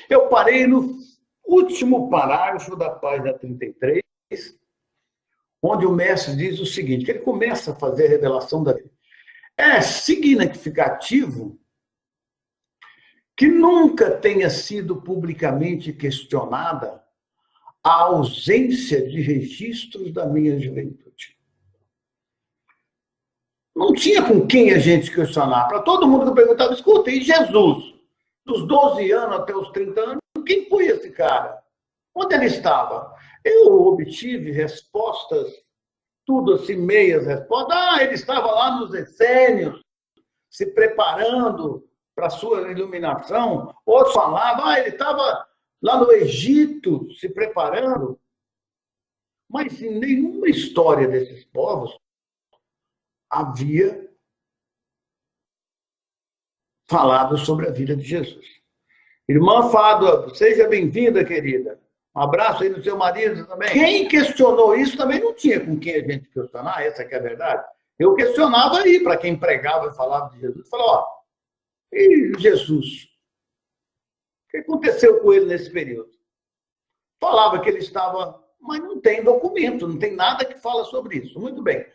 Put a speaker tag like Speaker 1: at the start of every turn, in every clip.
Speaker 1: Eu parei no último parágrafo da página 33, onde o mestre diz o seguinte, que ele começa a fazer a revelação da vida. É significativo que nunca tenha sido publicamente questionada a ausência de registros da minha juventude. Não tinha com quem a gente questionar. Para todo mundo que eu perguntava, escuta, e Jesus? Dos 12 anos até os 30 anos, quem foi esse cara? Onde ele estava? Eu obtive respostas, tudo assim, meias respostas. Ele estava lá nos essênios, se preparando para a sua iluminação. Outros falavam, ele estava lá no Egito, se preparando. Mas em nenhuma história desses povos havia falado sobre a vida de Jesus. Irmã Fádua, seja bem-vinda, querida. Um abraço aí no seu marido também. Quem questionou isso também não tinha com quem a gente questionar, essa que é a verdade. Eu questionava aí, para quem pregava e falava de Jesus, falava, e Jesus? O que aconteceu com ele nesse período? Falava que ele estava, mas não tem documento, não tem nada que fala sobre isso. Muito bem.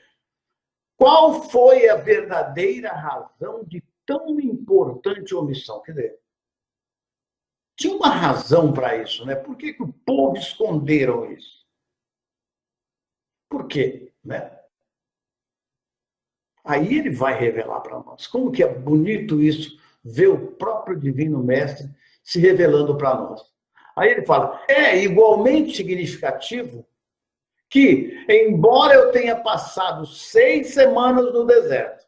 Speaker 1: Qual foi a verdadeira razão de tão importante omissão? Quer dizer, tinha uma razão para isso, né? Por que o povo esconderam isso? Por quê? Né? Aí ele vai revelar para nós. Como que é bonito isso, ver o próprio Divino Mestre se revelando para nós. Aí ele fala, é igualmente significativo que, embora eu tenha passado 6 semanas no deserto,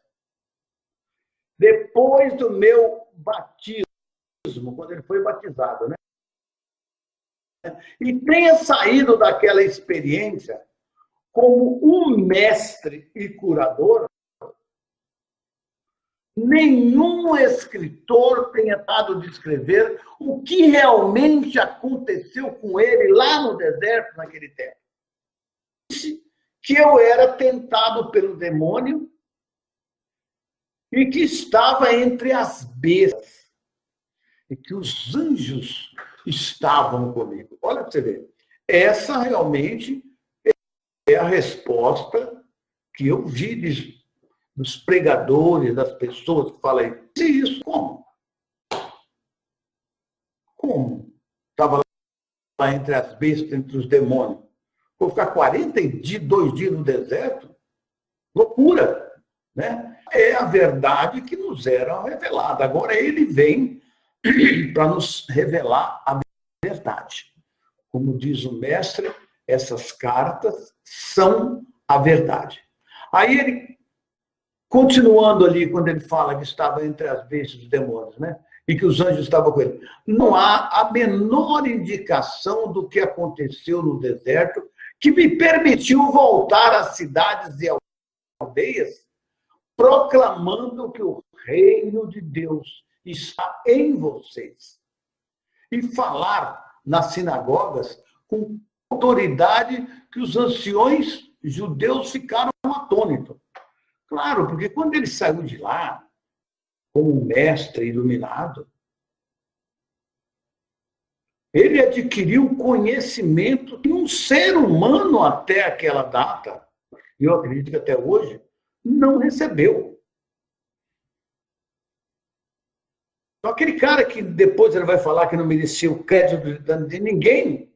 Speaker 1: depois do meu batismo, quando ele foi batizado, né? E tenha saído daquela experiência como um mestre e curador, nenhum escritor tenha dado de escrever o que realmente aconteceu com ele lá no deserto naquele tempo. Que eu era tentado pelo demônio e que estava entre as bestas e que os anjos estavam comigo. Olha para você ver. Essa realmente é a resposta que eu vi dos pregadores, das pessoas que falam isso. Como? Como? Estava lá entre as bestas, entre os demônios. Vou ficar 42 dias no deserto? Loucura, né? É a verdade que nos era revelada. Agora ele vem para nos revelar a verdade. Como diz o mestre, essas cartas são a verdade. Aí ele, continuando ali, quando ele fala que estava entre as bestas dos demônios, né? E que os anjos estavam com ele, não há a menor indicação do que aconteceu no deserto que me permitiu voltar às cidades e aldeias proclamando que o reino de Deus está em vocês. E falar nas sinagogas com autoridade que os anciões judeus ficaram atônitos. Claro, porque quando ele saiu de lá, como mestre iluminado, ele adquiriu conhecimento que um ser humano até aquela data, e eu acredito que até hoje, não recebeu. Então, aquele cara que depois ele vai falar que não merecia o crédito de ninguém,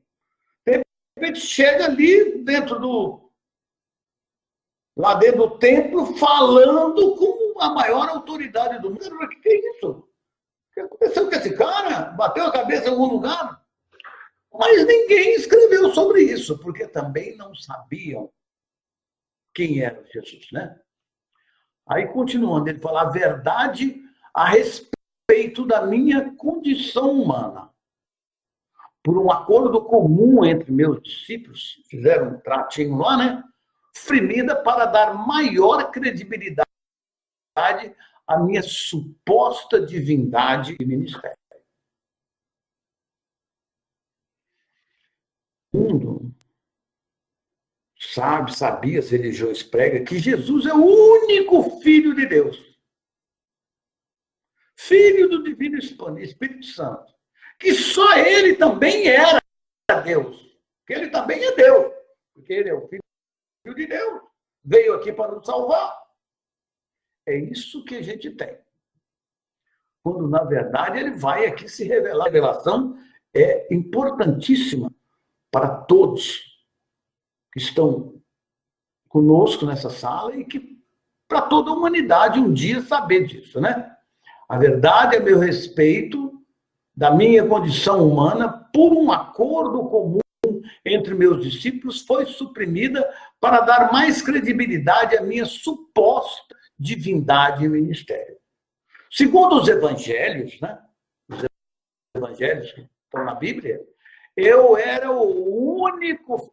Speaker 1: de repente chega ali lá dentro do templo, falando com a maior autoridade do mundo. O que é isso? O que aconteceu com esse cara? Bateu a cabeça em algum lugar? Mas ninguém escreveu sobre isso, porque também não sabiam quem era Jesus, né? Aí, continuando, ele fala a verdade a respeito da minha condição humana. Por um acordo comum entre meus discípulos, fizeram um tratinho lá, né? Frimida para dar maior credibilidade à minha suposta divindade e ministério. O mundo sabia, as religiões pregam que Jesus é o único Filho de Deus. Filho do Divino Espírito Santo. que só ele também era Deus, que ele também é Deus, porque ele é o Filho de Deus, veio aqui para nos salvar. É isso que a gente tem. Quando, na verdade, ele vai aqui se revelar. A revelação é importantíssima para todos que estão conosco nessa sala e que para toda a humanidade um dia saber disso, né? A verdade a meu respeito da minha condição humana, por um acordo comum entre meus discípulos, foi suprimida para dar mais credibilidade à minha suposta divindade e ministério. Segundo os evangelhos, né? Os evangelhos que estão na Bíblia, eu era o único.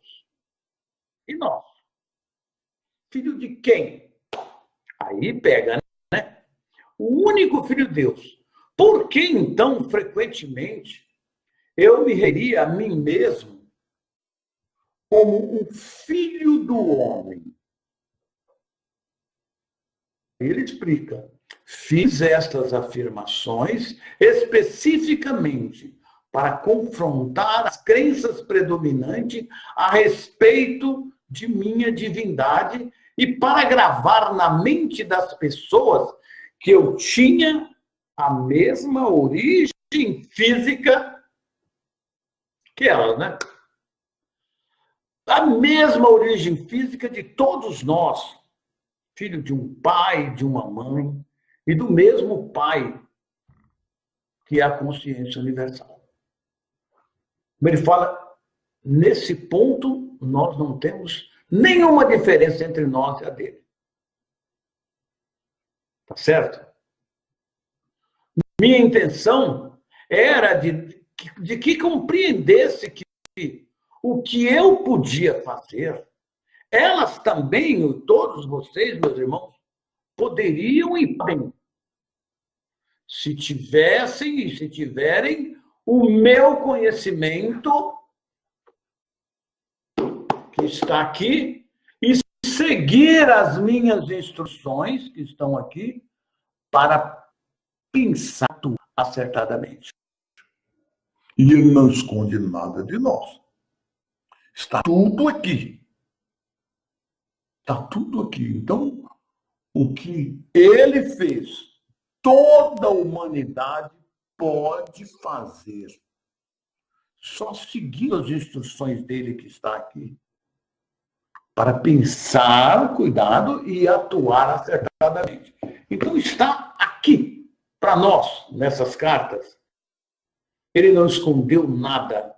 Speaker 1: E nós? Filho de quem? Aí pega, né? O único filho de Deus. Por que, então, frequentemente, eu me referia a mim mesmo como um filho do homem? Ele explica. Fiz estas afirmações especificamente para confrontar as crenças predominantes a respeito de minha divindade e para gravar na mente das pessoas que eu tinha a mesma origem física que elas, né? A mesma origem física de todos nós, filho de um pai, de uma mãe, e do mesmo pai que é a consciência universal. Ele fala, nesse ponto, nós não temos nenhuma diferença entre nós e a dele. Tá certo? Minha intenção era de que compreendesse que o que eu podia fazer, elas também, todos vocês, meus irmãos, poderiam e podem, se tivessem e se tiverem o meu conhecimento que está aqui e seguir as minhas instruções que estão aqui para pensar tudo acertadamente. E ele não esconde nada de nós. Está tudo aqui. Está tudo aqui. Então, o que ele fez, toda a humanidade pode fazer. Só seguindo as instruções dele que está aqui. Para pensar, cuidado, e atuar acertadamente. Então, está aqui, para nós, nessas cartas. Ele não escondeu nada.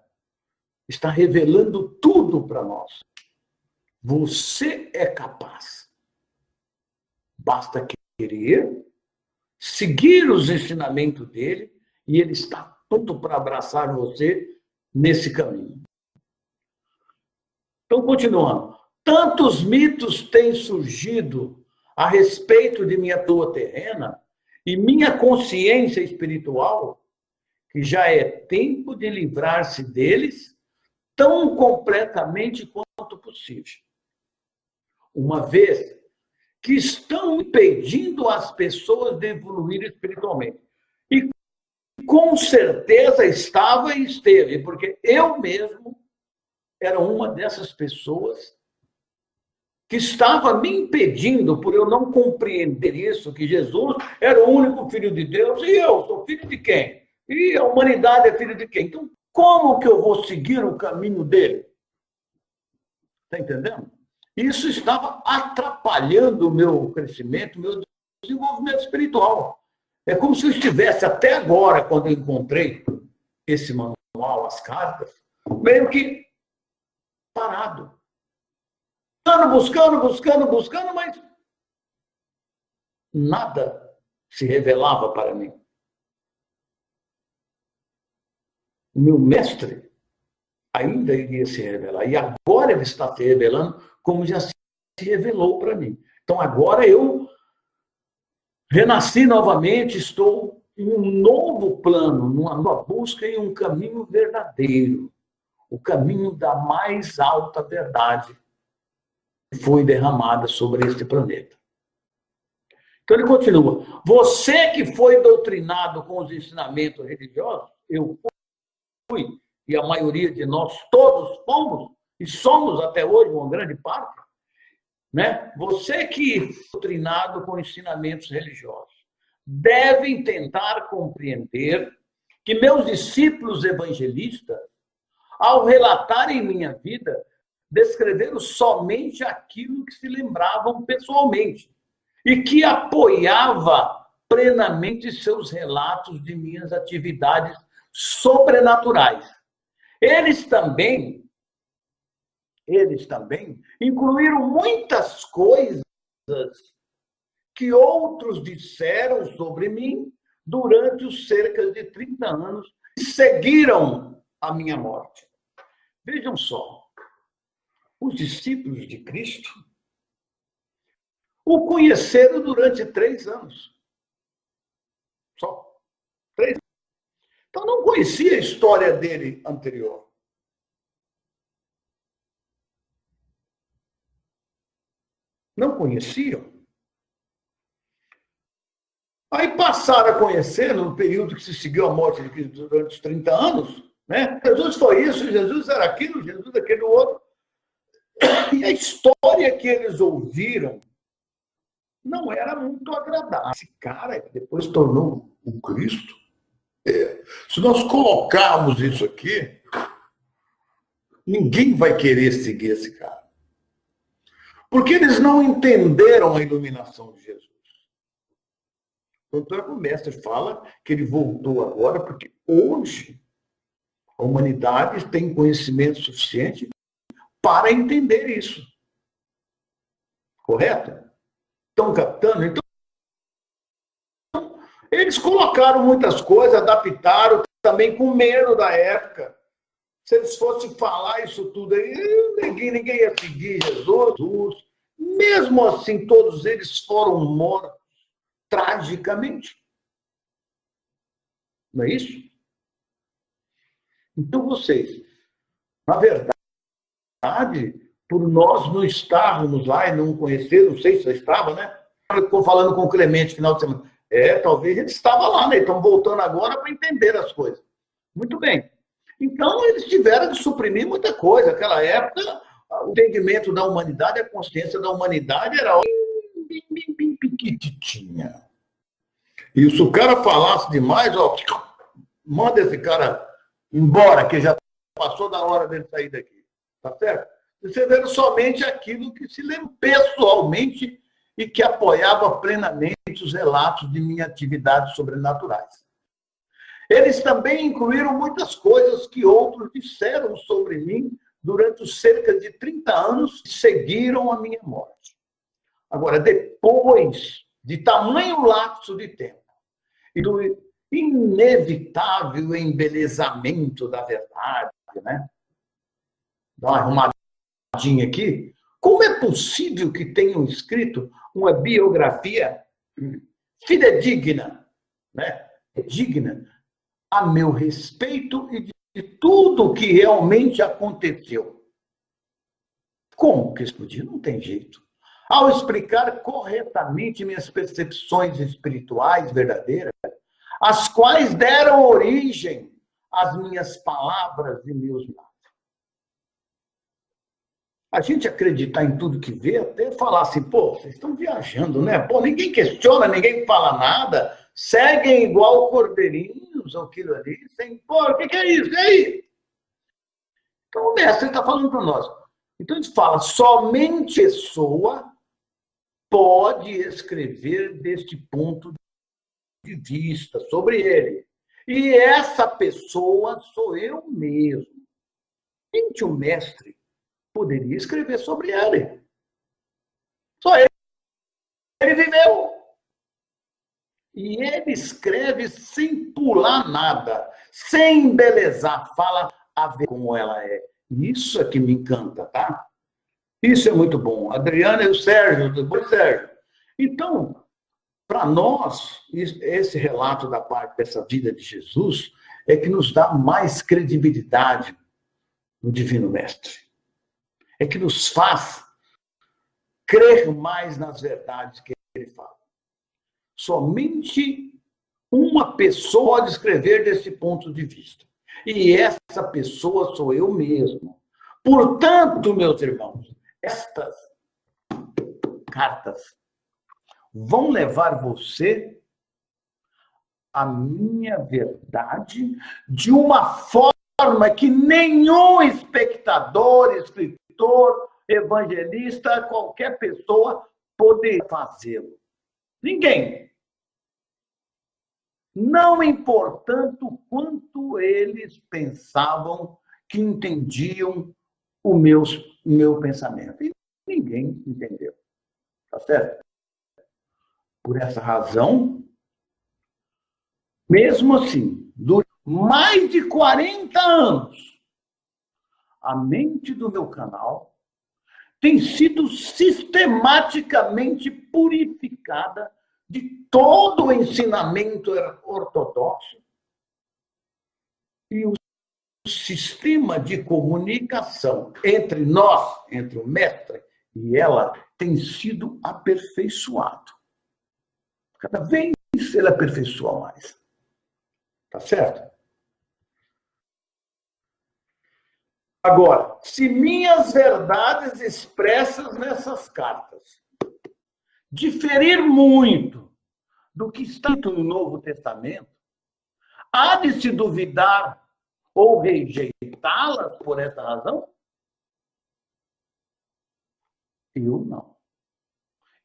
Speaker 1: Está revelando tudo para nós. Você é capaz. Basta querer, seguir os ensinamentos dele, e ele está pronto para abraçar você nesse caminho. Então, continuando. Tantos mitos têm surgido a respeito de minha toa terrena e minha consciência espiritual, que já é tempo de livrar-se deles tão completamente quanto possível. Uma vez que estão impedindo as pessoas de evoluir espiritualmente. E com certeza estava e esteve, porque eu mesmo era uma dessas pessoas que estava me impedindo, por eu não compreender isso, que Jesus era o único filho de Deus, e eu sou filho de quem? E a humanidade é filho de quem? Então, como que eu vou seguir o caminho dele? Está entendendo? Isso estava atrapalhando o meu crescimento, o meu desenvolvimento espiritual. É como se eu estivesse, até agora, quando eu encontrei esse manual, as cartas, meio que parado. Buscando, mas nada se revelava para mim. O meu mestre ainda iria se revelar. E agora ele está se revelando como já se revelou para mim. Então agora eu renasci novamente, estou em um novo plano, numa nova busca em um caminho verdadeiro. O caminho da mais alta verdade que foi derramada sobre este planeta. Então ele continua. Você que foi doutrinado com os ensinamentos religiosos, eu e a maioria de nós todos fomos, e somos até hoje, uma grande parte, né? Você que é doutrinado com ensinamentos religiosos, devem tentar compreender que meus discípulos evangelistas, ao relatarem minha vida, descreveram somente aquilo que se lembravam pessoalmente e que apoiava plenamente seus relatos de minhas atividades sobrenaturais. Eles também incluíram muitas coisas que outros disseram sobre mim durante os cerca de 30 anos que seguiram a minha morte. Vejam só, os discípulos de Cristo o conheceram durante 3 anos. Só 3 anos. Então, não conhecia a história dele anterior. Não conheciam. Aí passaram a conhecer, no período que se seguiu a morte de Cristo durante os 30 anos, né? Jesus foi isso, Jesus era aquilo, Jesus aquele outro. E a história que eles ouviram não era muito agradável. Esse cara que depois tornou o Cristo. Se nós colocarmos isso aqui, ninguém vai querer seguir esse cara. Porque eles não entenderam a iluminação de Jesus. Tanto é que o mestre fala que ele voltou agora, porque hoje a humanidade tem conhecimento suficiente para entender isso. Correto? Estão captando? Então, eles colocaram muitas coisas, adaptaram, também com medo da época. Se eles fossem falar isso tudo aí, ninguém ia seguir Jesus. Mesmo assim, todos eles foram mortos tragicamente. Não é isso? Então, vocês, na verdade, por nós não estarmos lá e não conhecer, não sei se você estava, né? Ficou falando com o Clemente no final de semana. Talvez ele estava lá, né? Estão voltando agora para entender as coisas. Muito bem. Então, eles tiveram de suprimir muita coisa. Naquela época, o entendimento da humanidade, a consciência da humanidade era bem pequitinha. E se o cara falasse demais, ó, manda esse cara embora, que já passou da hora dele sair daqui. Tá certo? Você vê somente aquilo que se lembra pessoalmente e que apoiava plenamente os relatos de minhas atividades sobrenaturais. Eles também incluíram muitas coisas que outros disseram sobre mim durante os cerca de 30 anos que seguiram a minha morte. Agora, depois de tamanho lapso de tempo e do inevitável embelezamento da verdade, né? Dá uma arrumadinha aqui. Como é possível que tenham escrito uma biografia fidedigna, né? Digna a meu respeito e de tudo o que realmente aconteceu? Como que isso podia? Não tem jeito. Ao explicar corretamente minhas percepções espirituais verdadeiras, as quais deram origem às minhas palavras e meus lábios. A gente acreditar em tudo que vê, até falar assim, pô, vocês estão viajando, né? Pô, ninguém questiona, ninguém fala nada, seguem igual cordeirinhos, ou aquilo ali, sem, pô, o que é isso? E aí? Então o mestre está falando para nós. Então ele fala, somente pessoa pode escrever deste ponto de vista sobre ele. E essa pessoa sou eu mesmo. Gente, o mestre poderia escrever sobre ele. Só ele viveu. E ele escreve sem pular nada, sem embelezar, fala a ver como ela é. Isso é que me encanta, tá? Isso é muito bom. Adriana e o Sérgio, depois Sérgio. Então, para nós, esse relato da parte dessa vida de Jesus é que nos dá mais credibilidade no Divino Mestre. É que nos faz crer mais nas verdades que ele fala. Somente uma pessoa pode escrever desse ponto de vista. E essa pessoa sou eu mesmo. Portanto, meus irmãos, estas cartas vão levar você à minha verdade de uma forma que nenhum espectador, escritor, evangelista, qualquer pessoa poderia fazê-lo. Ninguém. Não importando quanto eles pensavam que entendiam o meu pensamento. E ninguém entendeu. Tá certo? Por essa razão, mesmo assim, durante mais de 40 anos, a mente do meu canal tem sido sistematicamente purificada de todo o ensinamento ortodoxo e o sistema de comunicação entre nós, entre o mestre e ela, tem sido aperfeiçoado. Cada vez ele aperfeiçoa mais. Tá certo? Agora, se minhas verdades expressas nessas cartas diferir muito do que está no Novo Testamento, há de se duvidar ou rejeitá-las por essa razão? Eu não.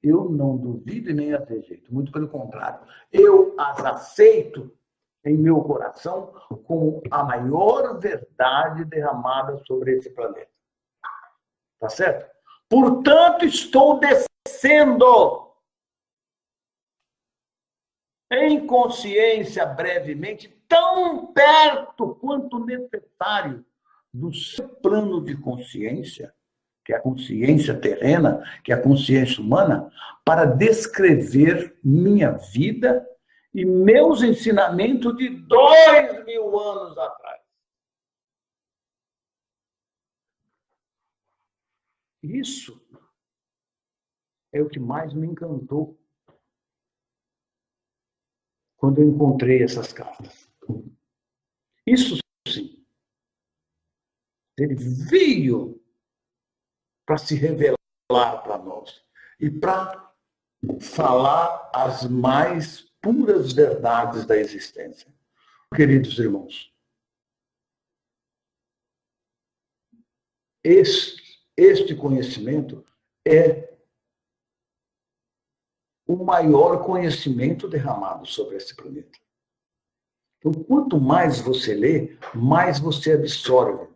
Speaker 1: Eu não duvido e nem as rejeito. Muito pelo contrário. Eu as aceito em meu coração como a maior verdade derramada sobre esse planeta. Tá certo? Portanto, estou descendo em consciência brevemente, tão perto quanto necessário do seu plano de consciência, que é a consciência terrena, que é a consciência humana, para descrever minha vida e meus ensinamentos de 2000 anos atrás. Isso é o que mais me encantou quando eu encontrei essas cartas. Isso sim. Ele veio para se revelar para nós e para falar as mais puras verdades da existência. Queridos irmãos, este conhecimento é o maior conhecimento derramado sobre esse planeta. Então, quanto mais você lê, mais você absorve.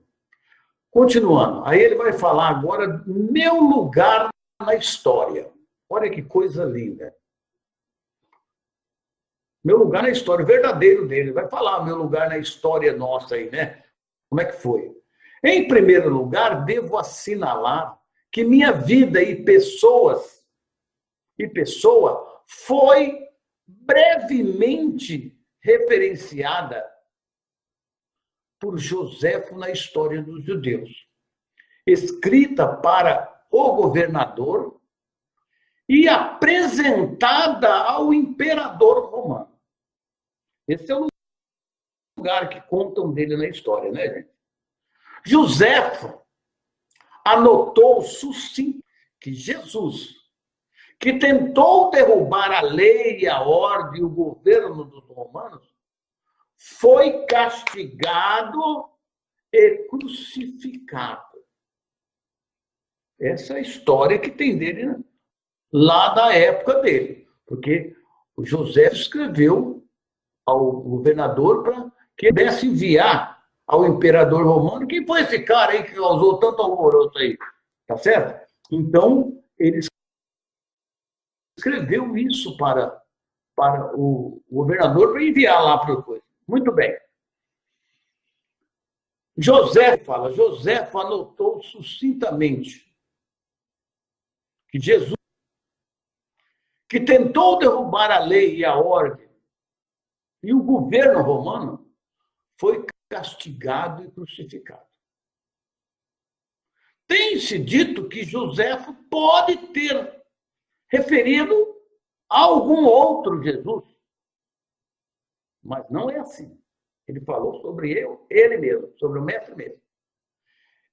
Speaker 1: Continuando, aí ele vai falar agora do meu lugar na história. Olha que coisa linda. Meu lugar na história, o verdadeiro dele. Vai falar meu lugar na história nossa aí, né? Como é que foi? Em primeiro lugar, devo assinalar que minha vida e pessoa foi brevemente referenciada por Joséfo na história dos judeus, escrita para o governador e apresentada ao imperador romano. Esse é o lugar que contam dele na história, né, gente? Joséfo anotou sucinto que Jesus, que tentou derrubar a lei, a ordem e o governo dos romanos, foi castigado e crucificado. Essa é a história que tem dele, né? Lá da época dele. Porque o José escreveu ao governador para que ele pudesse enviar ao imperador romano. Quem foi esse cara aí que causou tanto alvoroço aí? Tá certo? Então, ele escreveu isso para o governador para enviar lá para o coisa. Muito bem. José anotou sucintamente que Jesus, que tentou derrubar a lei e a ordem e o governo romano, foi castigado e crucificado. Tem-se dito que Joséfo pode ter referido a algum outro Jesus, mas não é assim. Ele falou sobre ele mesmo, sobre o mestre mesmo.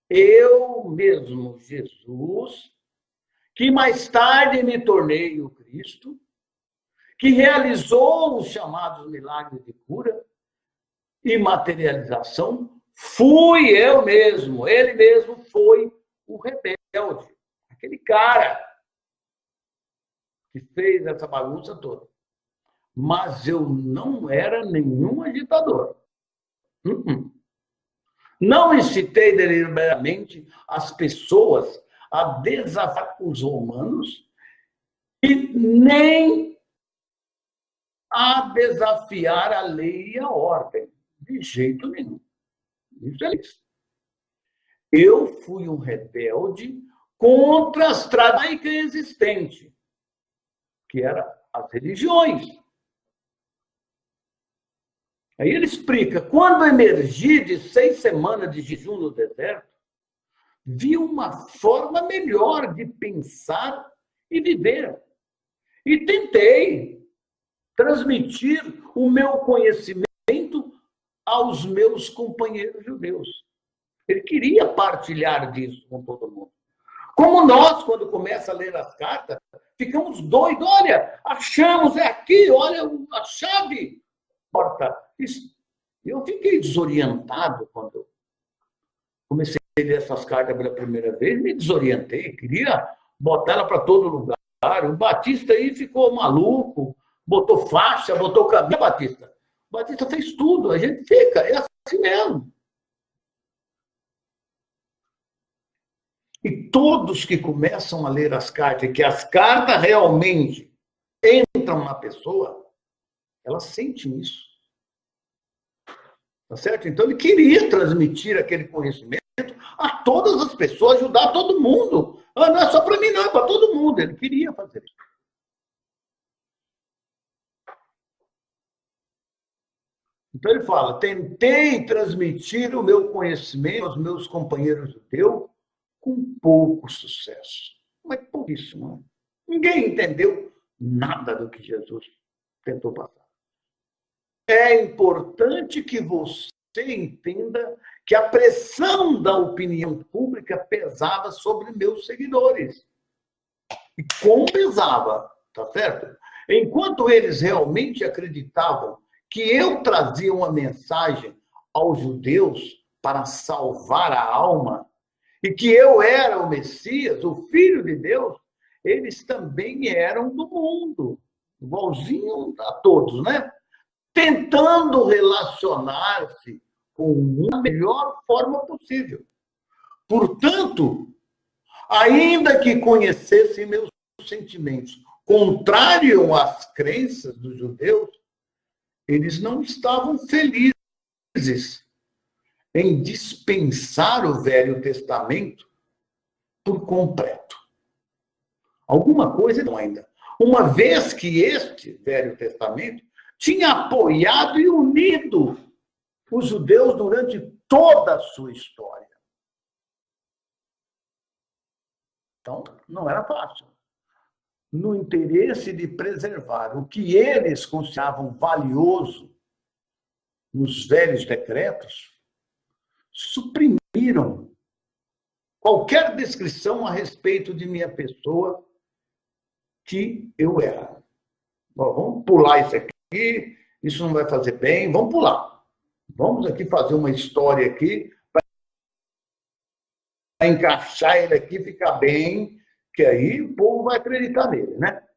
Speaker 1: Eu mesmo, Jesus, que mais tarde me tornei o Cristo, que realizou os chamados milagres de cura e materialização, fui eu mesmo. Ele mesmo foi o rebelde, aquele cara que fez essa bagunça toda. Mas eu não era nenhum agitador. Não incitei deliberadamente as pessoas a desafiar os romanos e nem a desafiar a lei e a ordem. De jeito nenhum. Isso é isso. Eu fui um rebelde contra as tradições existentes, que eram as religiões. Aí ele explica, quando emergi de 6 semanas de jejum no deserto, vi uma forma melhor de pensar e viver. E tentei transmitir o meu conhecimento aos meus companheiros judeus. Ele queria partilhar disso com todo mundo. Como nós, quando começa a ler as cartas, ficamos doidos. Olha, achamos, é aqui, olha a chave. Eu fiquei desorientado quando comecei a ler essas cartas pela primeira vez, me desorientei, queria botar ela para todo lugar. O Batista aí ficou maluco, botou faixa, botou caminho. Batista. O Batista fez tudo, a gente fica, é assim mesmo. E todos que começam a ler as cartas, que as cartas realmente entram na pessoa, elas sentem isso. Tá certo? Então, ele queria transmitir aquele conhecimento a todas as pessoas, ajudar todo mundo. Não é só para mim, não, é para todo mundo. Ele queria fazer isso. Então, ele fala, tentei transmitir o meu conhecimento aos meus companheiros judeus com pouco sucesso. Mas pouquíssimo. Né? Ninguém entendeu nada do que Jesus tentou passar. É importante que você entenda que a pressão da opinião pública pesava sobre meus seguidores. E como pesava, tá certo? Enquanto eles realmente acreditavam que eu trazia uma mensagem aos judeus para salvar a alma e que eu era o Messias, o Filho de Deus, eles também eram do mundo, igualzinho a todos, né? Tentando relacionar-se com a melhor forma possível. Portanto, ainda que conhecessem meus sentimentos contrários às crenças dos judeus, eles não estavam felizes em dispensar o Velho Testamento por completo. Alguma coisa não ainda. Uma vez que este Velho Testamento tinha apoiado e unido os judeus durante toda a sua história. Então, não era fácil. No interesse de preservar o que eles consideravam valioso nos velhos decretos, suprimiram qualquer descrição a respeito de minha pessoa que eu era. Bom, vamos pular isso aqui, isso não vai fazer bem, vamos pular. Vamos aqui fazer uma história aqui para encaixar ele aqui, ficar bem, que aí o povo vai acreditar nele, né?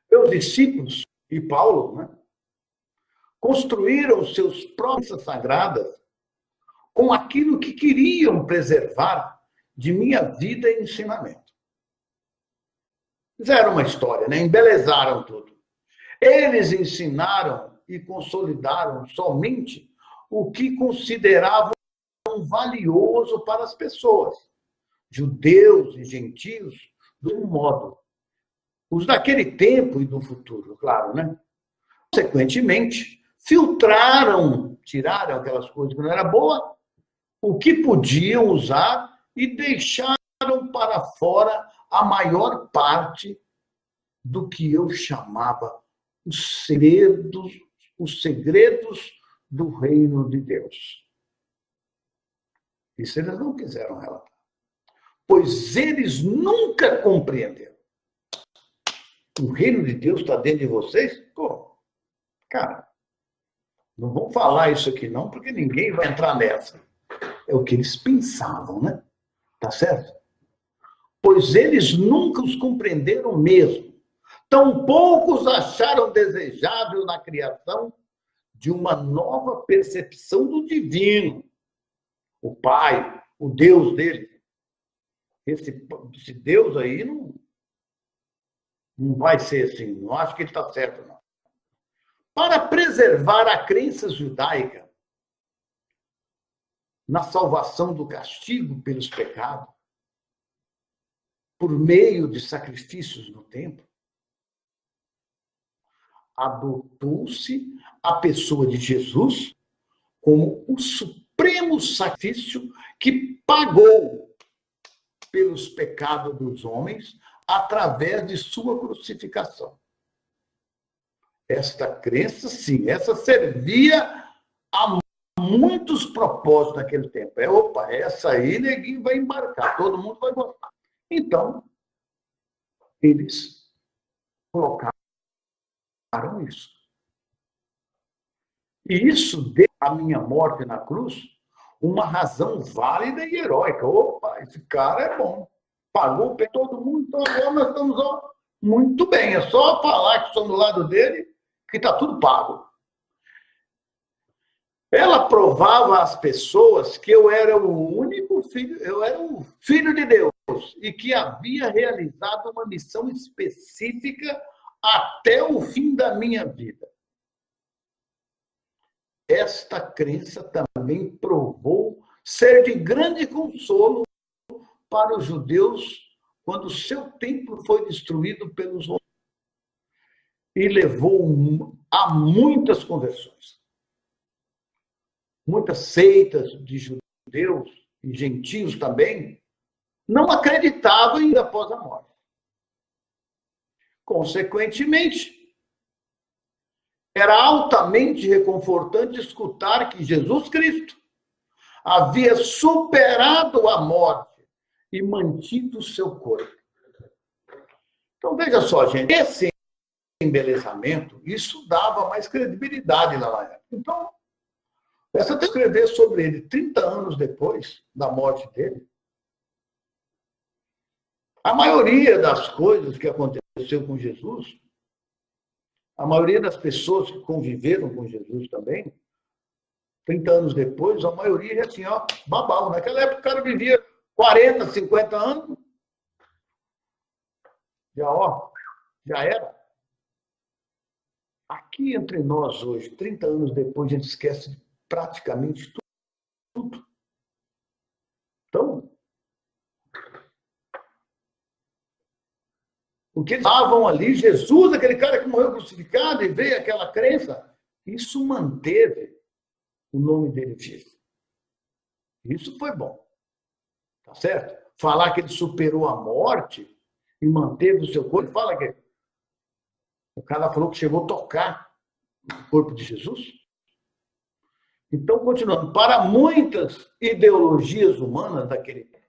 Speaker 1: Meus discípulos e Paulo, né, construíram seus próprias sagradas com aquilo que queriam preservar de minha vida e ensinamento. Fizeram uma história, né? Embelezaram tudo. Eles ensinaram e consolidaram somente o que consideravam valioso para as pessoas, judeus e gentios, de um modo. Os daquele tempo e do futuro, claro, né? Consequentemente, filtraram, tiraram aquelas coisas que não era boa, o que podiam usar e deixaram para fora a maior parte do que eu chamava os segredos do reino de Deus. Isso eles não quiseram relatar. Pois eles nunca compreenderam. O reino de Deus está dentro de vocês? Pô, cara, não vamos falar isso aqui não, porque ninguém vai entrar nessa. É o que eles pensavam, né? Tá certo? Pois eles nunca os compreenderam mesmo. Tampouco os acharam desejável na criação de uma nova percepção do divino. O Pai, o Deus dele. Esse Deus aí não vai ser assim. Não acho que ele está certo, não. Para preservar a crença judaica na salvação do castigo pelos pecados, por meio de sacrifícios no templo, adotou-se a pessoa de Jesus como o supremo sacrifício que pagou pelos pecados dos homens através de sua crucificação. Esta crença, sim, essa servia a muitos propósitos naquele tempo. Opa, essa aí ninguém vai embarcar, todo mundo vai gostar. Então, eles colocaram isso. E isso deu à minha morte na cruz uma razão válida e heróica. Opa, esse cara é bom. Pagou para todo mundo, então agora nós estamos muito bem. É só falar que estamos do lado dele, que está tudo pago. Ela provava às pessoas que eu era o único filho, eu era o filho de Deus e que havia realizado uma missão específica até o fim da minha vida. Esta crença também provou ser de grande consolo para os judeus quando seu templo foi destruído pelos romanos e levou a muitas conversões. Muitas seitas de judeus e gentios também não acreditavam ainda após a morte. Consequentemente, era altamente reconfortante escutar que Jesus Cristo havia superado a morte e mantido o seu corpo. Então, veja só, gente, esse embelezamento, isso dava mais credibilidade lá na época. Então, essa de escrever sobre ele 30 anos depois da morte dele, a maioria das coisas que aconteceu com Jesus, a maioria das pessoas que conviveram com Jesus também, 30 anos depois, a maioria já tinha babau. Naquela época o cara vivia 40, 50 anos, já era. Aqui entre nós hoje, 30 anos depois, a gente esquece praticamente tudo. Então, o que eles falavam ali, Jesus, aquele cara que morreu crucificado e veio aquela crença, isso manteve o nome dele vivo. Isso foi bom. Tá certo? Falar que ele superou a morte e manteve o seu corpo, fala que o cara falou que chegou a tocar o corpo de Jesus. Então, continuando, para muitas ideologias humanas daquele tempo,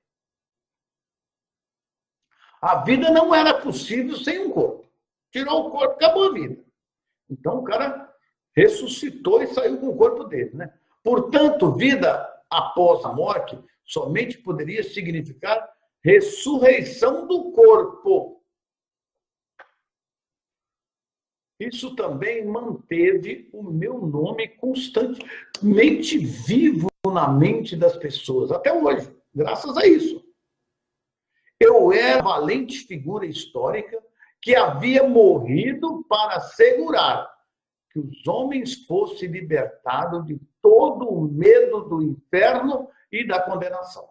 Speaker 1: a vida não era possível sem um corpo. Tirou o corpo, acabou a vida. Então, o cara ressuscitou e saiu com o corpo dele, né? Portanto, vida após a morte somente poderia significar ressurreição do corpo. Isso também manteve o meu nome constantemente vivo na mente das pessoas, até hoje, graças a isso. Eu era a valente figura histórica que havia morrido para assegurar que os homens fossem libertados de todo o medo do inferno e da condenação.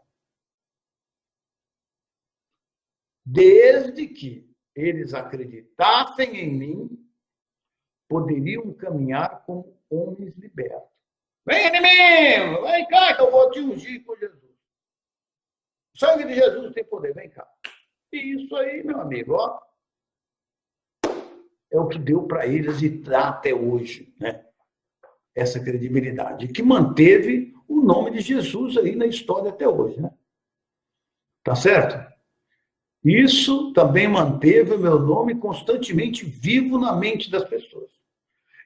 Speaker 1: Desde que eles acreditassem em mim, poderiam caminhar como homens libertos. Vem, inimigo! Vem cá que eu vou te ungir com Jesus. O sangue de Jesus tem poder, vem cá. E isso aí, meu amigo, é o que deu para eles e dá até hoje, né? essa credibilidade, que manteve o nome de Jesus aí na história até hoje, né? Tá certo? Isso também manteve o meu nome constantemente vivo na mente das pessoas.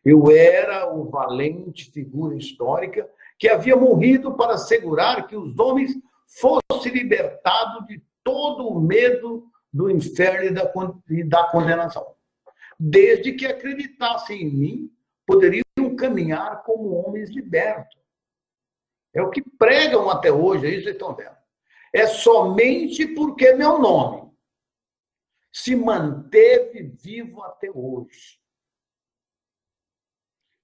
Speaker 1: Eu era o valente figura histórica que havia morrido para assegurar que os homens fossem libertados de todo o medo do inferno e da condenação. Desde que acreditassem em mim, poderiam caminhar como homens libertos. É o que pregam até hoje, é isso que vocês estão vendo. É somente porque meu nome se manteve vivo até hoje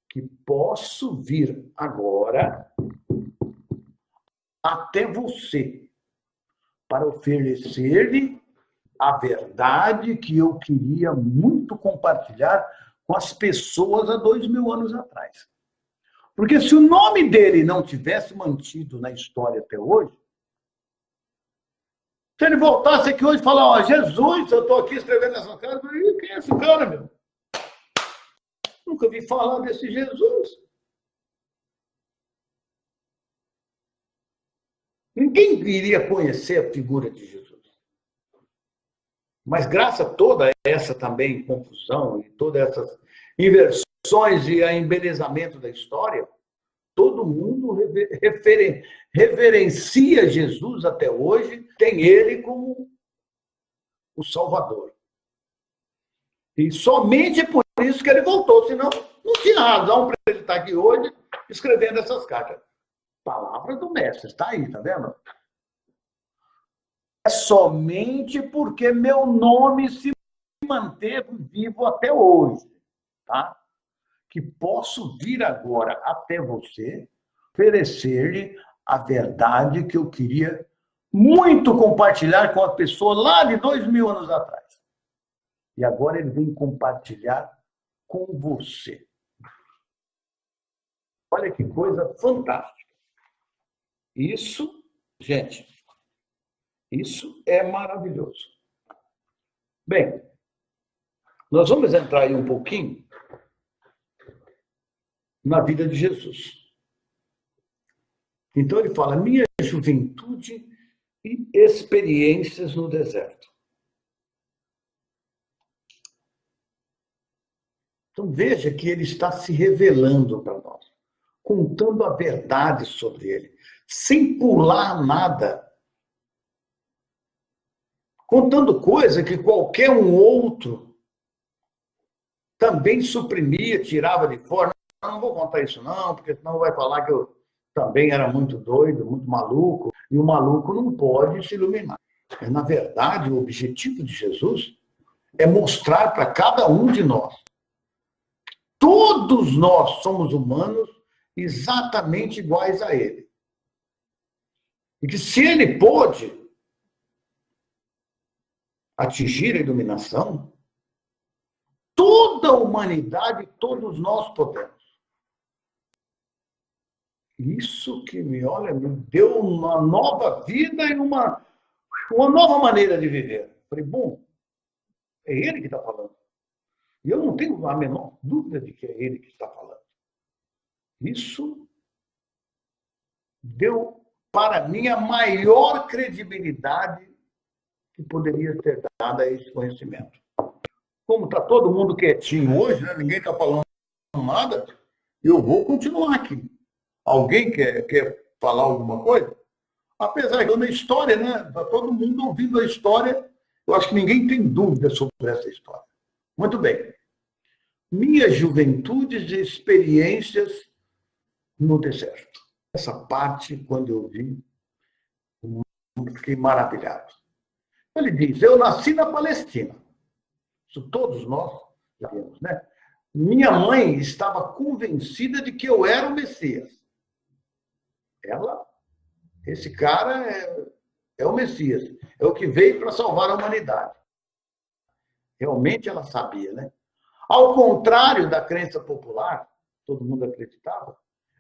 Speaker 1: que posso vir agora até você para oferecer-lhe a verdade que eu queria muito compartilhar com as pessoas há 2000 anos atrás. Porque se o nome dele não tivesse mantido na história até hoje, se ele voltasse aqui hoje e falar, ó, Jesus, eu estou aqui escrevendo essa cara, eu falei, quem é esse cara, meu? Nunca vi falar desse Jesus. Ninguém iria conhecer a figura de Jesus. Mas graças a toda essa também confusão e todas essas inversões e a embelezamento da história, todo mundo reverencia Jesus até hoje, tem ele como o Salvador. E somente por isso que ele voltou, senão não tinha razão para ele estar aqui hoje escrevendo essas cartas. Palavra do mestre, está aí, tá vendo? É somente porque meu nome se manteve vivo até hoje, tá? Que posso vir agora até você, oferecer-lhe a verdade que eu queria muito compartilhar com a pessoa lá de 2000 anos atrás. E agora ele vem compartilhar com você. Olha que coisa fantástica. Isso, gente, isso é maravilhoso. Bem, nós vamos entrar aí um pouquinho na vida de Jesus. Então ele fala, minha juventude e experiências no deserto. Então veja que ele está se revelando para nós, contando a verdade sobre ele, sem pular nada. Contando coisa que qualquer um outro também suprimia, tirava de fora. Não vou contar isso não, porque senão vai falar que eu também era muito doido, muito maluco, e o maluco não pode se iluminar. Na verdade, o objetivo de Jesus é mostrar para cada um de nós, todos nós somos humanos exatamente iguais a ele. E que se ele pôde atingir a iluminação, toda a humanidade, todos nós podemos. Isso que olha, me deu uma nova vida e uma nova maneira de viver. Falei, bom, é ele que está falando. E eu não tenho a menor dúvida de que é ele que está falando. Isso deu para mim a maior credibilidade que poderia ter dado a esse conhecimento. Como está todo mundo quietinho hoje, né? Ninguém está falando nada, eu vou continuar aqui. Alguém quer falar alguma coisa? Apesar de na história, né? Está todo mundo ouvindo a história, eu acho que ninguém tem dúvida sobre essa história. Muito bem. Minhas juventudes e experiências no deserto. Essa parte, quando eu vi, eu fiquei maravilhado. Ele diz, eu nasci na Palestina. Isso todos nós já vimos, né? Minha mãe estava convencida de que eu era o Messias. Esse cara é o Messias, é o que veio para salvar a humanidade. Realmente ela sabia, né? Ao contrário da crença popular, todo mundo acreditava,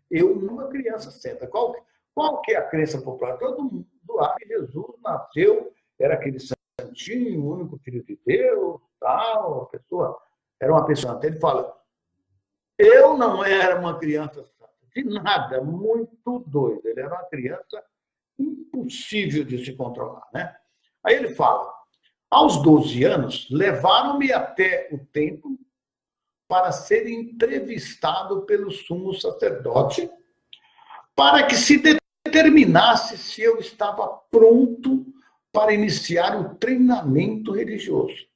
Speaker 1: eu, uma criança senta. Qual que é a crença popular? Todo mundo acha que Jesus nasceu, era aquele santinho, o único filho de Deus, tal, a pessoa, era uma pessoa. Até ele fala, Eu não era uma criança de nada, muito doida. Ele era uma criança impossível de se controlar, né? Aí ele fala: aos 12 anos, levaram-me até o templo para ser entrevistado pelo sumo sacerdote, para que se determinasse se eu estava pronto para iniciar o treinamento religioso.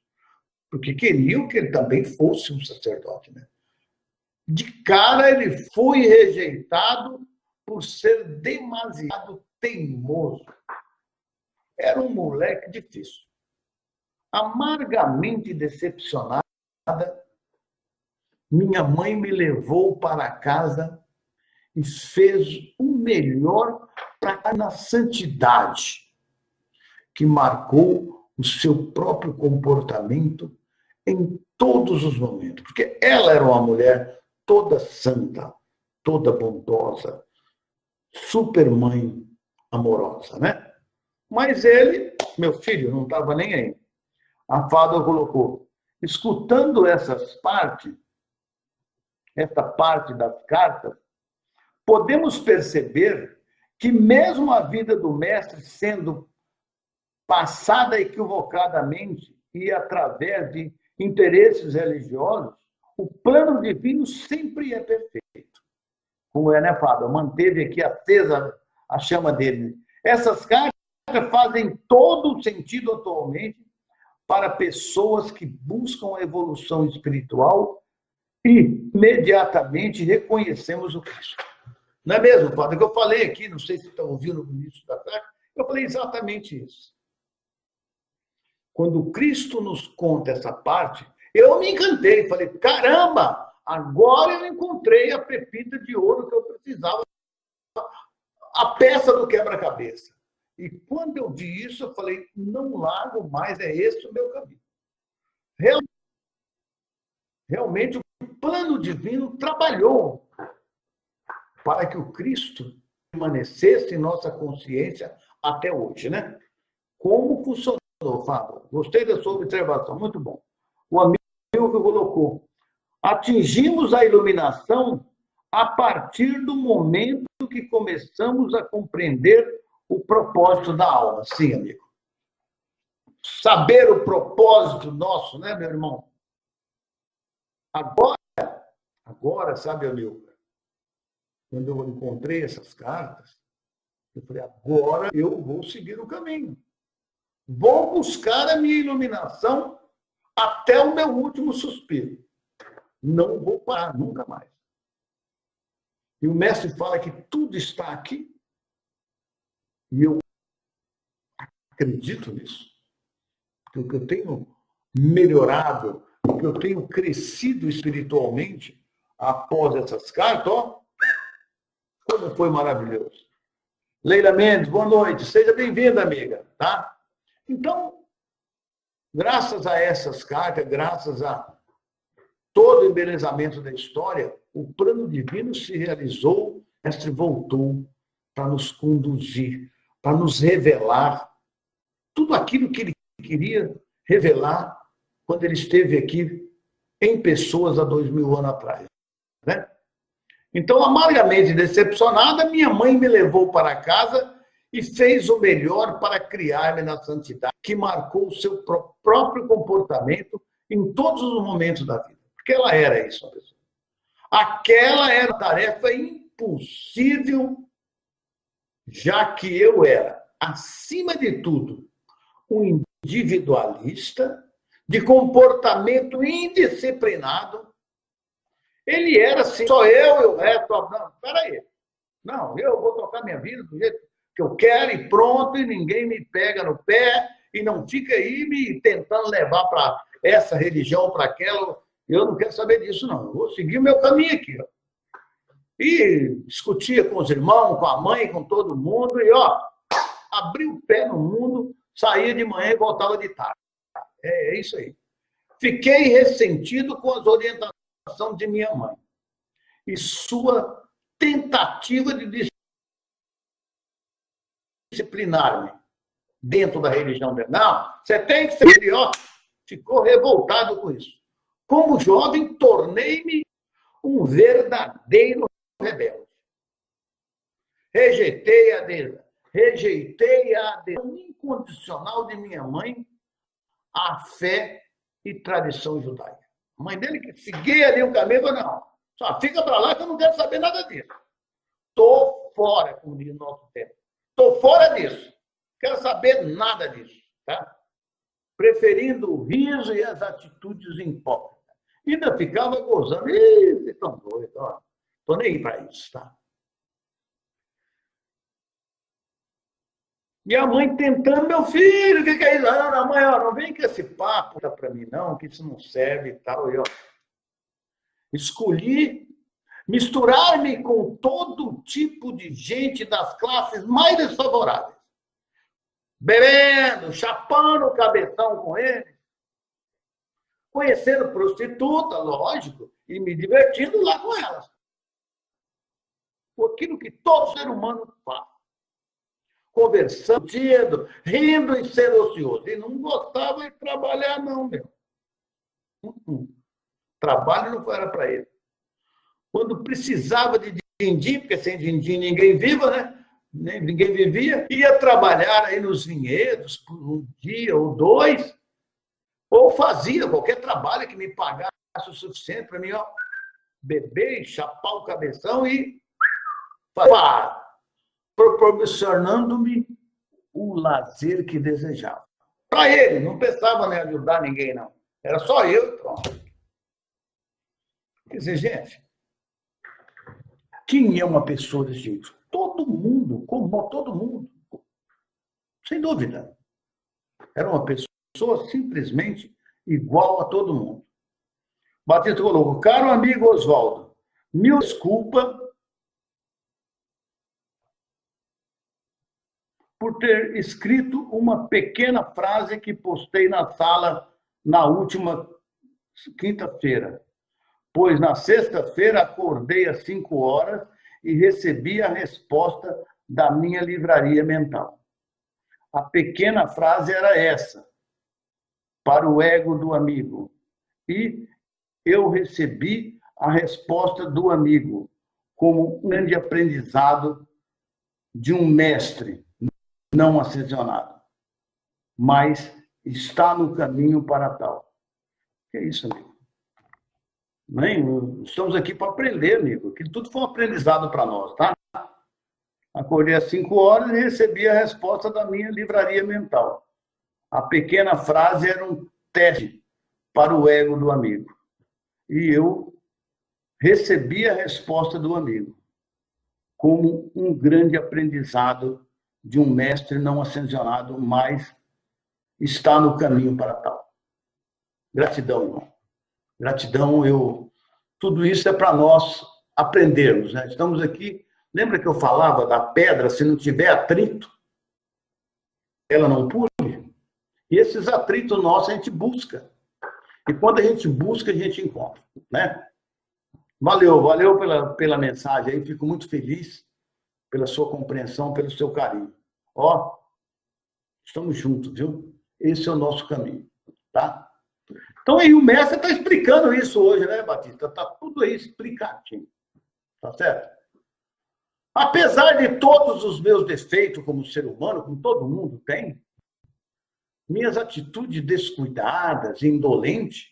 Speaker 1: Porque queriam que ele também fosse um sacerdote, né? De cara, ele foi rejeitado por ser demasiado teimoso. Era um moleque difícil. Amargamente decepcionada, minha mãe me levou para casa e fez o melhor para na santidade, que marcou o seu próprio comportamento em todos os momentos. Porque ela era uma mulher toda santa, toda bondosa, super mãe amorosa, né? Mas ele, meu filho, não estava nem aí. A fada colocou: escutando essa parte das cartas, podemos perceber que mesmo a vida do mestre sendo passada equivocadamente e através de interesses religiosos, o plano divino sempre é perfeito. Como é, né, Fábio? Manteve aqui acesa a chama dele. Essas cartas fazem todo o sentido atualmente para pessoas que buscam a evolução espiritual e imediatamente reconhecemos o Cristo. Não é mesmo, Fábio? Que eu falei aqui, não sei se estão ouvindo no início da tarde, eu falei exatamente isso. Quando Cristo nos conta essa parte, eu me encantei, falei: caramba, agora eu encontrei a pepita de ouro que eu precisava, a peça do quebra-cabeça. E quando eu vi isso, eu falei: não largo mais, é esse o meu caminho. Realmente, o plano divino trabalhou para que o Cristo permanecesse em nossa consciência até hoje, né? Como funcionou, Fábio? Gostei da sua observação, muito bom. O amigo que colocou: atingimos a iluminação a partir do momento que começamos a compreender o propósito da alma. Sim, amigo. Saber o propósito nosso, né, meu irmão? Agora, sabe, amigo, quando eu encontrei essas cartas, eu falei: agora eu vou seguir o caminho. Vou buscar a minha iluminação até o meu último suspiro. Não vou parar, nunca mais. E o mestre fala que tudo está aqui. E eu acredito nisso. Porque o que eu tenho melhorado, o que eu tenho crescido espiritualmente após essas cartas, ó, como foi maravilhoso. Leila Mendes, boa noite. Seja bem-vinda, amiga. Tá? Então, graças a essas cartas, graças a todo o embelezamento da história, o plano divino se realizou, o mestre voltou para nos conduzir, para nos revelar tudo aquilo que ele queria revelar quando ele esteve aqui em pessoas há 2000 anos atrás, né? Então, amargamente decepcionada, minha mãe me levou para casa e fez o melhor para criar-me na santidade, que marcou o seu próprio comportamento em todos os momentos da vida. Porque ela era isso, pessoal. Aquela era a tarefa impossível, já que eu era, acima de tudo, um individualista, de comportamento indisciplinado. Ele era assim: só eu e o resto. Não, peraí. Não, eu vou tocar minha vida do jeito que eu quero e pronto, e ninguém me pega no pé e não fica aí me tentando levar para essa religião, para aquela. Eu não quero saber disso, não. Eu vou seguir o meu caminho aqui, ó. E discutia com os irmãos, com a mãe, com todo mundo, e ó, abria o pé no mundo, saía de manhã e voltava de tarde. É isso aí. Fiquei ressentido com as orientações de minha mãe e sua tentativa de disciplinar-me dentro da religião dela. Não, você tem que ser, ó, ficou revoltado com isso. Como jovem, tornei-me um verdadeiro rebelde. Rejeitei a adesão incondicional de minha mãe à fé e tradição judaica. A mãe dele que seguia ali o caminho, falou, não, só fica para lá que eu não quero saber nada disso. Estou fora, como diz o nosso tempo. Estou fora disso. Quero saber nada disso. Tá? Preferindo o riso e as atitudes hipócritas. Ainda ficava gozando. Ih, vocês estão doidos. Estou nem aí para isso. Tá? E a mãe tentando, meu filho, o que é isso? Não, mãe, não vem com esse papo para mim, não, que isso não serve e tal. Eu escolhi misturar-me com todo tipo de gente das classes mais desfavoráveis. Bebendo, chapando o cabeção com ele, conhecendo prostituta, lógico, e me divertindo lá com elas. Aquilo que todo ser humano faz. Conversando, rindo e sendo ocioso. E não gostava de trabalhar, não, meu. Trabalho não era para ele. Quando precisava de din-din, porque sem din-din ninguém viva, né? Ninguém vivia, ia trabalhar aí nos vinhedos por um dia ou dois, ou fazia qualquer trabalho que me pagasse o suficiente para mim, beber, chapar o cabeção e proporcionando-me o lazer que desejava. Para ele, não pensava em ajudar ninguém, não. Era só eu e pronto. Quer dizer, gente, quem é uma pessoa desse jeito? Todo mundo, como todo mundo. Sem dúvida. Era uma pessoa simplesmente igual a todo mundo. Batista colocou, caro amigo Oswaldo, mil desculpa por ter escrito uma pequena frase que postei na sala na última quinta-feira, pois na sexta-feira acordei às 5 horas e recebi a resposta da minha livraria mental. A pequena frase era essa, para o ego do amigo. E eu recebi a resposta do amigo como um grande aprendizado de um mestre não ascensionado, mas está no caminho para tal. Que é isso, amigo? Estamos aqui para aprender, amigo. Que tudo foi um aprendizado para nós, tá? Acordei às 5 horas e recebi a resposta da minha livraria mental. A pequena frase era um teste para o ego do amigo. E eu recebi a resposta do amigo como um grande aprendizado de um mestre não ascensionado, mas está no caminho para tal. Gratidão, irmão. Gratidão, tudo isso é para nós aprendermos, né? Estamos aqui, lembra que eu falava da pedra, se não tiver atrito, ela não pule? E esses atritos nossos a gente busca. E quando a gente busca, a gente encontra, né? Valeu pela mensagem aí, fico muito feliz pela sua compreensão, pelo seu carinho. Estamos juntos, viu? Esse é o nosso caminho, tá? Então, aí o mestre está explicando isso hoje, né, Batista? Está tudo aí explicadinho, tá certo? Apesar de todos os meus defeitos como ser humano, como todo mundo tem, minhas atitudes descuidadas, indolentes,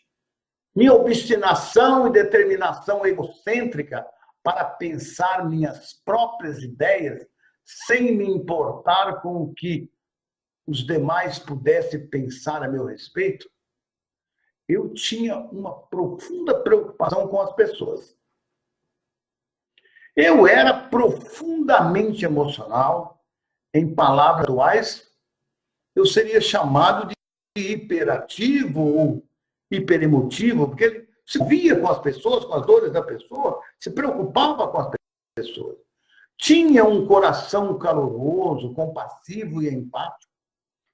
Speaker 1: minha obstinação e determinação egocêntrica para pensar minhas próprias ideias sem me importar com o que os demais pudessem pensar a meu respeito, eu tinha uma profunda preocupação com as pessoas. Eu era profundamente emocional, em palavras atuais, eu seria chamado de hiperativo ou hiperemotivo, porque ele se via com as pessoas, com as dores da pessoa, se preocupava com as pessoas. Tinha um coração caloroso, compassivo e empático.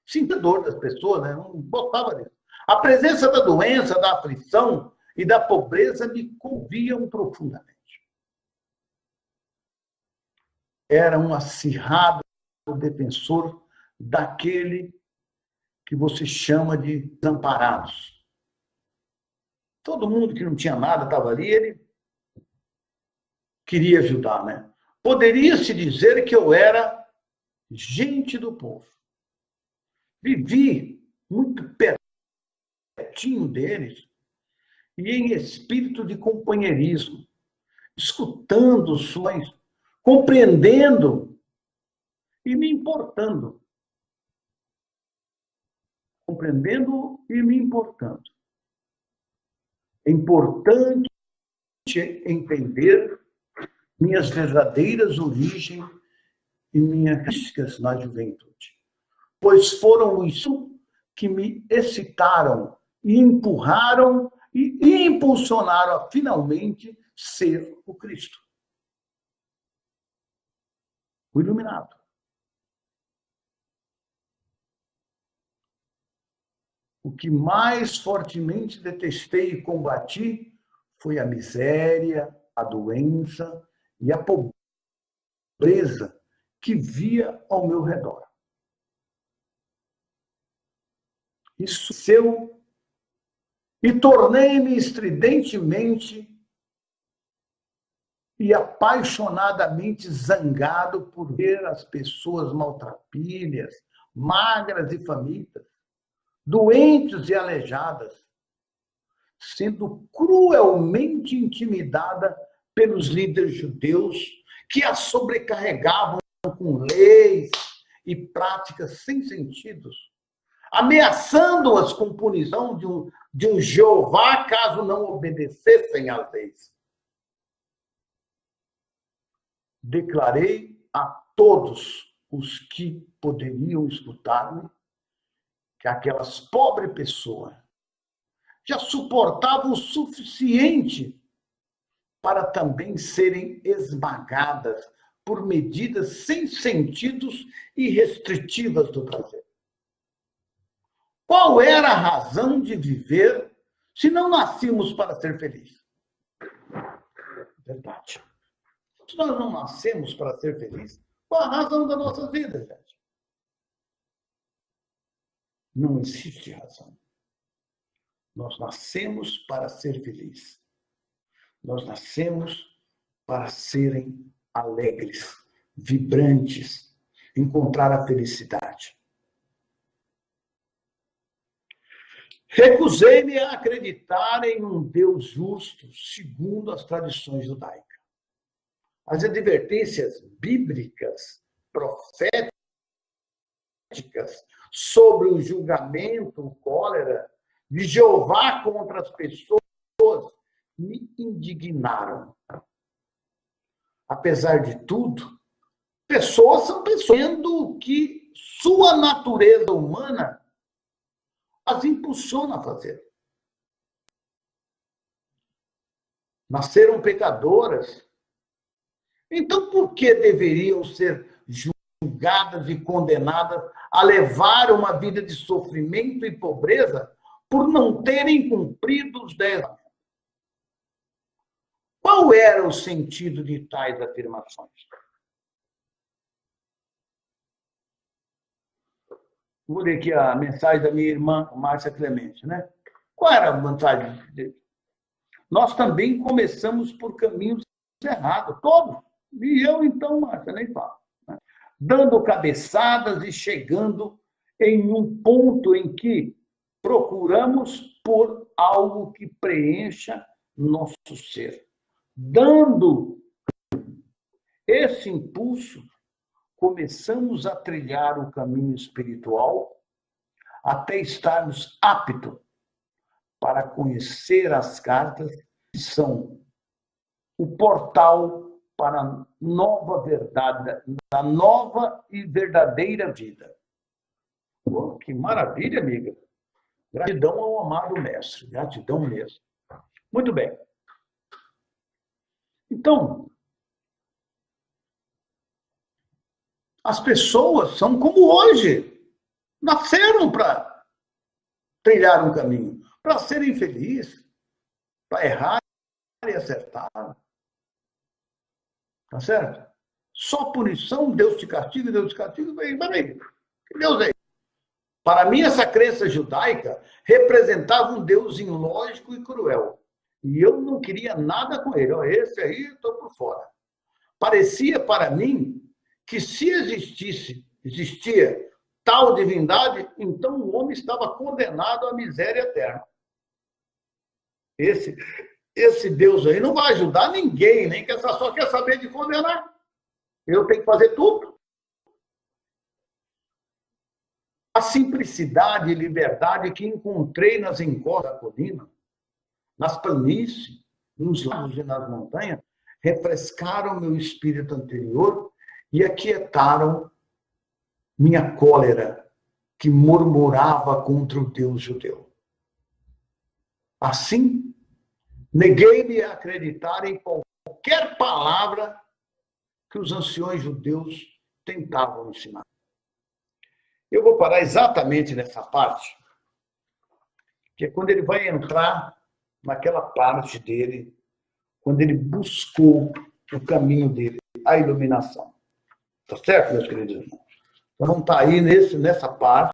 Speaker 1: Sentia a dor das pessoas, né? Não gostava disso. A presença da doença, da aflição e da pobreza me comoviam profundamente. Era um acirrado defensor daquele que você chama de desamparados. Todo mundo que não tinha nada estava ali, ele queria ajudar, né? Poderia-se dizer que eu era gente do povo. Vivi muito pertinho deles e em espírito de companheirismo, escutando suas, compreendendo e me importando. Compreendendo e me importando. É importante entender minhas verdadeiras origens e minhas críticas na juventude, pois foram isso que me excitaram e empurraram e impulsionaram a finalmente ser o Cristo, o iluminado. O que mais fortemente detestei e combati foi a miséria, a doença e a pobreza que via ao meu redor. Isso seu e tornei-me estridentemente e apaixonadamente zangado por ver as pessoas maltrapilhas, magras e famintas, doentes e aleijadas, sendo cruelmente intimidada pelos líderes judeus que a sobrecarregavam com leis e práticas sem sentidos, ameaçando-as com punição de um Jeová caso não obedecessem às leis. Declarei a todos os que poderiam escutar-me que aquelas pobres pessoas já suportavam o suficiente para também serem esmagadas por medidas sem sentidos e restritivas do prazer. Qual era a razão de viver se não nascemos para ser felizes? Verdade. Se nós não nascemos para ser felizes, qual a razão da nossa vida, gente? Não existe razão. Nós nascemos para ser felizes. Nós nascemos para serem alegres, vibrantes, encontrar a felicidade. Recusei-me a acreditar em um Deus justo, segundo as tradições judaicas. As advertências bíblicas, proféticas, sobre o julgamento, o cólera de Jeová contra as pessoas, me indignaram. Apesar de tudo, pessoas são pessoas, sendo que sua natureza humana as impulsiona a fazer. Nasceram pecadoras. Então, por que deveriam ser julgadas e condenadas a levar uma vida de sofrimento e pobreza por não terem cumprido os 10 anos? Qual era o sentido de tais afirmações? Vou ler aqui a mensagem da minha irmã, Márcia Clemente, né? Qual era a vantagem dele? Nós também começamos por caminhos errados, todos. E eu, então, Márcia, nem falo. Né? Dando cabeçadas e chegando em um ponto em que procuramos por algo que preencha nosso ser. Dando esse impulso, começamos a trilhar o caminho espiritual até estarmos aptos para conhecer as cartas que são o portal para a nova verdade, da nova e verdadeira vida. Oh, que maravilha, amiga. Gratidão ao amado mestre, gratidão mesmo. Muito bem. Então, as pessoas são como hoje. Nasceram para trilhar um caminho, para serem felizes, para errar e acertar. Tá certo? Só punição, Deus te castiga, Deus te castiga. Peraí, que Deus é? Para mim, essa crença judaica representava um Deus ilógico e cruel. E eu não queria nada com ele. Ó, esse aí, estou por fora. parecia para mim que se existia tal divindade, então o homem estava condenado à miséria eterna. Esse Deus aí não vai ajudar ninguém, nem que só quer saber de condenar. Eu tenho que fazer tudo. A simplicidade e liberdade que encontrei nas encostas da colina, nas planícies, nos lagos e nas montanhas, refrescaram meu espírito anterior e aquietaram minha cólera, que murmurava contra o Deus judeu. Assim, neguei-me a acreditar em qualquer palavra que os anciões judeus tentavam ensinar. Eu vou parar exatamente nessa parte, que é quando ele vai entrar naquela parte dele, quando ele buscou o caminho dele, a iluminação. Tá certo, meus queridos irmãos? Então, vamos estar aí nessa parte.